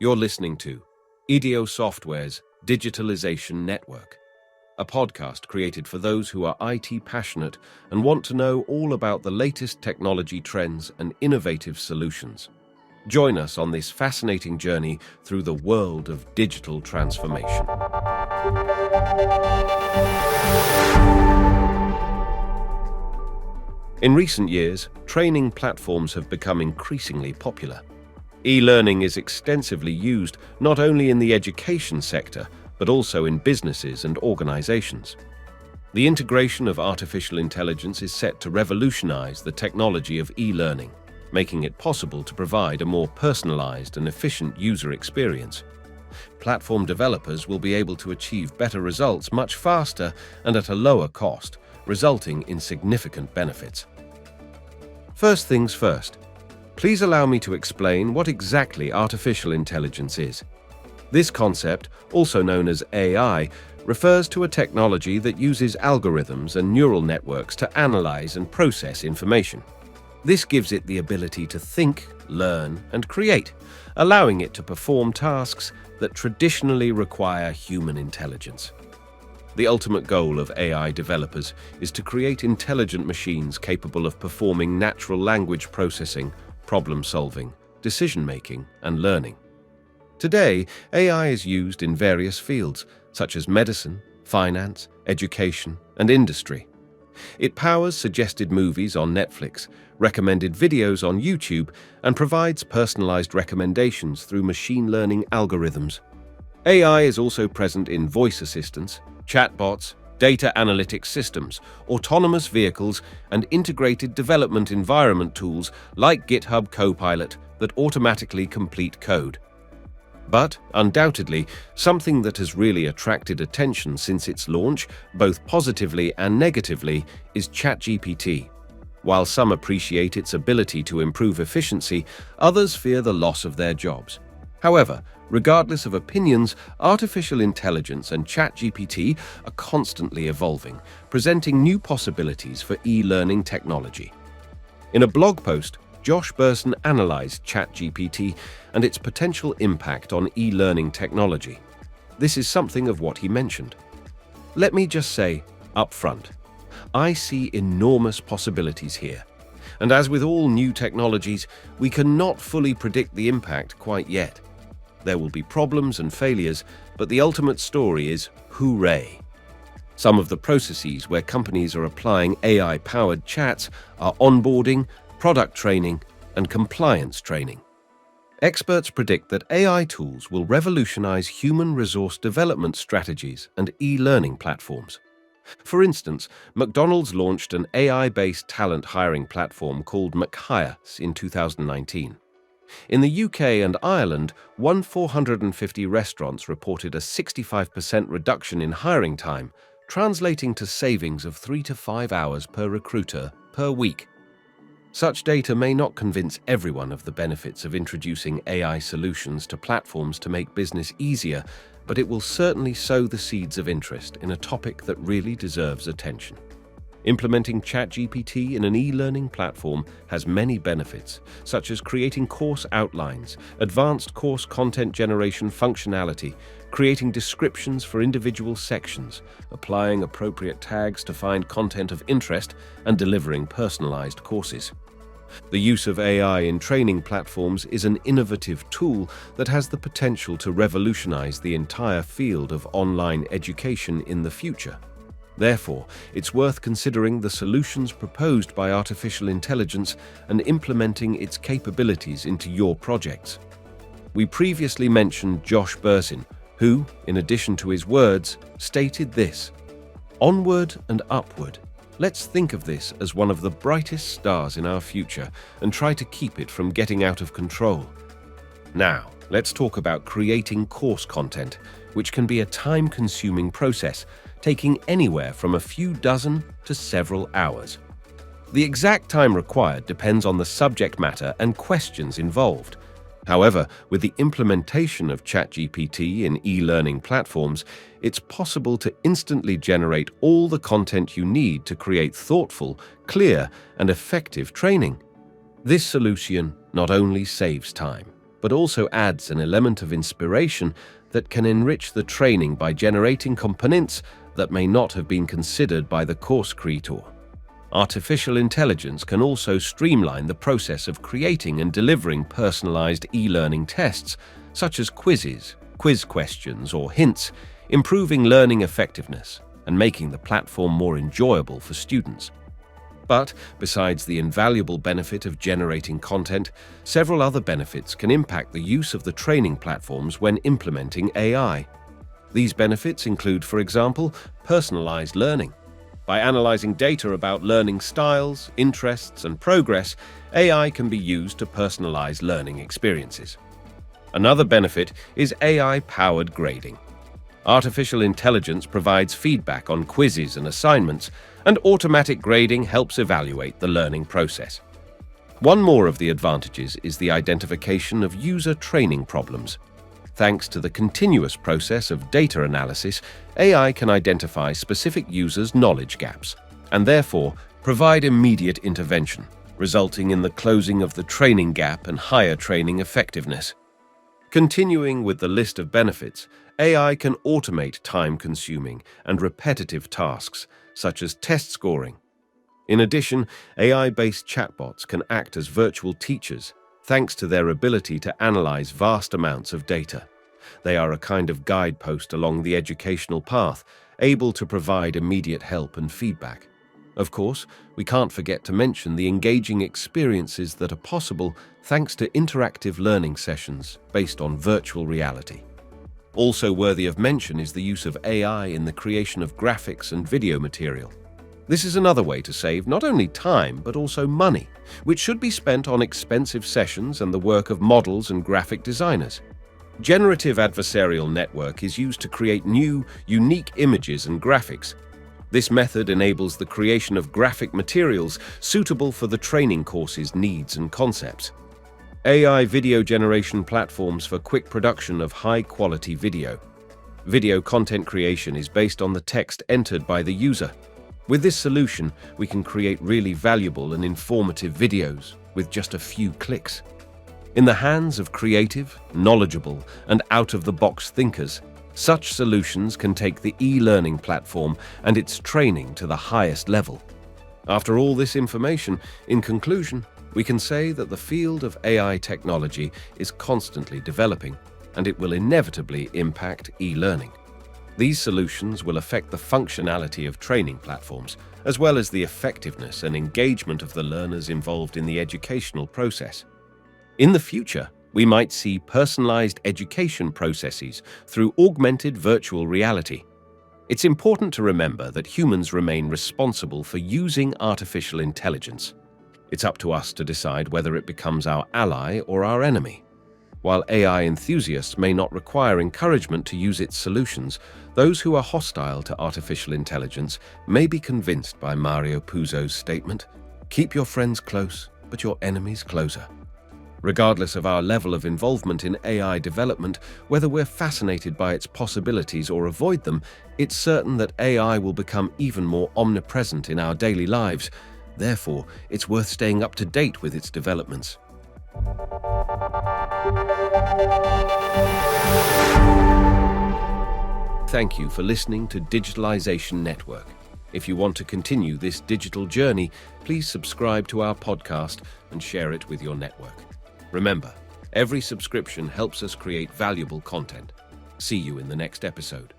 You're listening to EDO Software's Digitalization Network, a podcast created for those who are IT passionate and want to know all about the latest technology trends and innovative solutions. Join us on this fascinating journey through the world of digital transformation. In recent years, training platforms have become increasingly popular. E-learning is extensively used not only in the education sector, but also in businesses and organizations. The integration of artificial intelligence is set to revolutionize the technology of e-learning, making it possible to provide a more personalized and efficient user experience. Platform developers will be able to achieve better results much faster and at a lower cost, resulting in significant benefits. First things first, please allow me to explain what exactly artificial intelligence is. This concept, also known as AI, refers to a technology that uses algorithms and neural networks to analyze and process information. This gives it the ability to think, learn, and create, allowing it to perform tasks that traditionally require human intelligence. The ultimate goal of AI developers is to create intelligent machines capable of performing natural language processing, problem-solving, decision-making, and learning. Today, AI is used in various fields, such as medicine, finance, education, and industry. It powers suggested movies on Netflix, recommended videos on YouTube, and provides personalized recommendations through machine learning algorithms. AI is also present in voice assistants, chatbots, data analytics systems, autonomous vehicles, and integrated development environment tools like GitHub Copilot that automatically complete code. But, undoubtedly, something that has really attracted attention since its launch, both positively and negatively, is Chat-GPT. While some appreciate its ability to improve efficiency, others fear the loss of their jobs. However, regardless of opinions, artificial intelligence and Chat-GPT are constantly evolving, presenting new possibilities for e-learning technology. In a blog post, Josh Bersin analyzed Chat-GPT and its potential impact on e-learning technology. This is something of what he mentioned. Let me just say, up front, I see enormous possibilities here. And as with all new technologies, we cannot fully predict the impact quite yet. There will be problems and failures, but the ultimate story is hooray. Some of the processes where companies are applying AI-powered chats are onboarding, product training, and compliance training. Experts predict that AI tools will revolutionize human resource development strategies and e-learning platforms. For instance, McDonald's launched an AI-based talent hiring platform called McHire in 2019. In the UK and Ireland, 450 restaurants reported a 65% reduction in hiring time, translating to savings of 3 to 5 hours per recruiter per week. Such data may not convince everyone of the benefits of introducing AI solutions to platforms to make business easier, but it will certainly sow the seeds of interest in a topic that really deserves attention. Implementing Chat-GPT in an e-learning platform has many benefits, such as creating course outlines, advanced course content generation functionality, creating descriptions for individual sections, applying appropriate tags to find content of interest, and delivering personalized courses. The use of AI in training platforms is an innovative tool that has the potential to revolutionize the entire field of online education in the future. Therefore, it's worth considering the solutions proposed by artificial intelligence and implementing its capabilities into your projects. We previously mentioned Josh Bersin, who, in addition to his words, stated this: "Onward and upward. Let's think of this as one of the brightest stars in our future and try to keep it from getting out of control." Now, let's talk about creating course content, which can be a time-consuming process, taking anywhere from a few dozen to several hours. The exact time required depends on the subject matter and questions involved. However, with the implementation of Chat-GPT in e-learning platforms, it's possible to instantly generate all the content you need to create thoughtful, clear, and effective training. This solution not only saves time, but also adds an element of inspiration that can enrich the training by generating components that may not have been considered by the course creator. Artificial intelligence can also streamline the process of creating and delivering personalized e-learning tests, such as quizzes, quiz questions, or hints, improving learning effectiveness and making the platform more enjoyable for students. But, besides the invaluable benefit of generating content, several other benefits can impact the use of the training platforms when implementing AI. These benefits include, for example, personalized learning. By analyzing data about learning styles, interests, and progress, AI can be used to personalize learning experiences. Another benefit is AI-powered grading. Artificial intelligence provides feedback on quizzes and assignments, and automatic grading helps evaluate the learning process. One more of the advantages is the identification of user training problems. Thanks to the continuous process of data analysis, AI can identify specific users' knowledge gaps and therefore provide immediate intervention, resulting in the closing of the training gap and higher training effectiveness. Continuing with the list of benefits, AI can automate time-consuming and repetitive tasks, such as test scoring. In addition, AI-based chatbots can act as virtual teachers, thanks to their ability to analyze vast amounts of data. They are a kind of guidepost along the educational path, able to provide immediate help and feedback. Of course, we can't forget to mention the engaging experiences that are possible thanks to interactive learning sessions based on virtual reality. Also worthy of mention is the use of AI in the creation of graphics and video material. This is another way to save not only time but also money, which should be spent on expensive sessions and the work of models and graphic designers. Generative adversarial network is used to create new, unique images and graphics. This method enables the creation of graphic materials suitable for the training course's needs and concepts. AI video generation platforms for quick production of high-quality video. Video content creation is based on the text entered by the user. With this solution, we can create really valuable and informative videos with just a few clicks. In the hands of creative, knowledgeable, and out-of-the-box thinkers, such solutions can take the e-learning platform and its training to the highest level. After all this information, in conclusion, we can say that the field of AI technology is constantly developing, and it will inevitably impact e-learning. These solutions will affect the functionality of training platforms, as well as the effectiveness and engagement of the learners involved in the educational process. In the future, we might see personalized education processes through augmented virtual reality. It's important to remember that humans remain responsible for using artificial intelligence. It's up to us to decide whether it becomes our ally or our enemy. While AI enthusiasts may not require encouragement to use its solutions, those who are hostile to artificial intelligence may be convinced by Mario Puzo's statement, "Keep your friends close, but your enemies closer." Regardless of our level of involvement in AI development, whether we're fascinated by its possibilities or avoid them, it's certain that AI will become even more omnipresent in our daily lives. Therefore, it's worth staying up to date with its developments. Thank you for listening to Digitalization Network. If you want to continue this digital journey, please subscribe to our podcast and share it with your network. Remember, every subscription helps us create valuable content. See you in the next episode.